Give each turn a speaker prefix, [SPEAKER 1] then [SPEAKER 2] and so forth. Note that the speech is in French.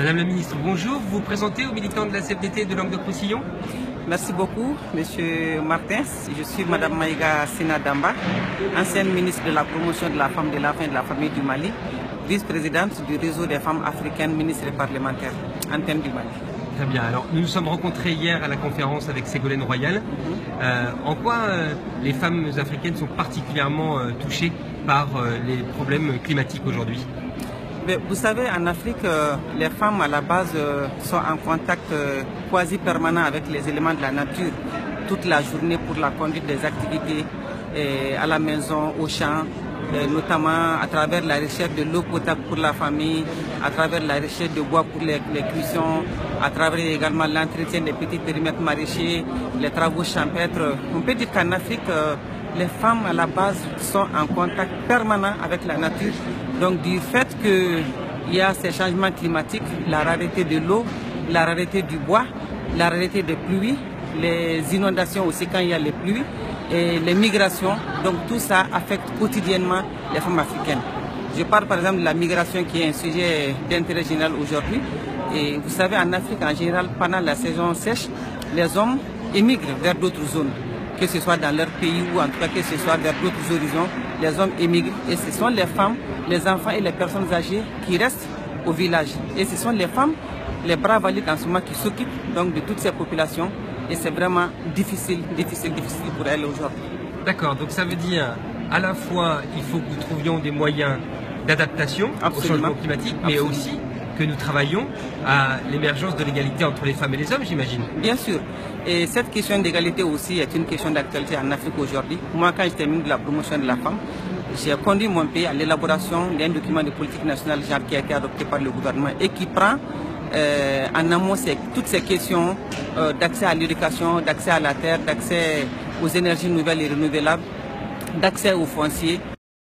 [SPEAKER 1] Madame la ministre, bonjour. Vous vous présentez aux militants de la CFDT de Languedoc-Roussillon?
[SPEAKER 2] Merci beaucoup, Monsieur Martins. Je suis Madame Maïga Sina Damba, ancienne ministre de la promotion de la femme, de l'enfant et de la famille du Mali, vice-présidente du réseau des femmes africaines ministres et parlementaires, antenne du Mali.
[SPEAKER 1] Très bien. Alors, nous nous sommes rencontrés hier à la conférence avec Ségolène Royal. En quoi les femmes africaines sont particulièrement touchées par les problèmes climatiques aujourd'hui?
[SPEAKER 2] Vous savez, en Afrique, les femmes à la base sont en contact quasi permanent avec les éléments de la nature toute la journée pour la conduite des activités à la maison, au champ, notamment à travers la recherche de l'eau potable pour la famille, à travers la recherche de bois pour les cuissons, à travers également l'entretien des petits périmètres maraîchers, les travaux champêtres. On peut dire qu'en Afrique, les femmes à la base sont en contact permanent avec la nature. Donc du fait qu'il y a ces changements climatiques, la rareté de l'eau, la rareté du bois, la rareté des pluies, les inondations aussi quand il y a les pluies, et les migrations, donc tout ça affecte quotidiennement les femmes africaines. Je parle par exemple de la migration qui est un sujet d'intérêt général aujourd'hui. Et vous savez, en Afrique en général, pendant la saison sèche, les hommes émigrent vers d'autres zones, que ce soit dans leur pays ou en tout cas que ce soit vers d'autres horizons, les hommes émigrent et ce sont les femmes, les enfants et les personnes âgées qui restent au village. Et ce sont les femmes, les bras valides en ce moment qui s'occupent donc de toutes ces populations et c'est vraiment difficile pour elles aujourd'hui.
[SPEAKER 1] D'accord, donc ça veut dire à la fois il faut que nous trouvions des moyens d'adaptation au changement climatique, mais aussi que nous travaillons à l'émergence de l'égalité entre les femmes et les hommes, j'imagine.
[SPEAKER 2] Bien sûr. Et cette question d'égalité aussi est une question d'actualité en Afrique aujourd'hui. Moi, quand j'étais ministre de la promotion de la femme, j'ai conduit mon pays à l'élaboration d'un document de politique nationale genre, qui a été adopté par le gouvernement et qui prend en amont toutes ces questions d'accès à l'éducation, d'accès à la terre, d'accès aux énergies nouvelles et renouvelables, d'accès aux fonciers,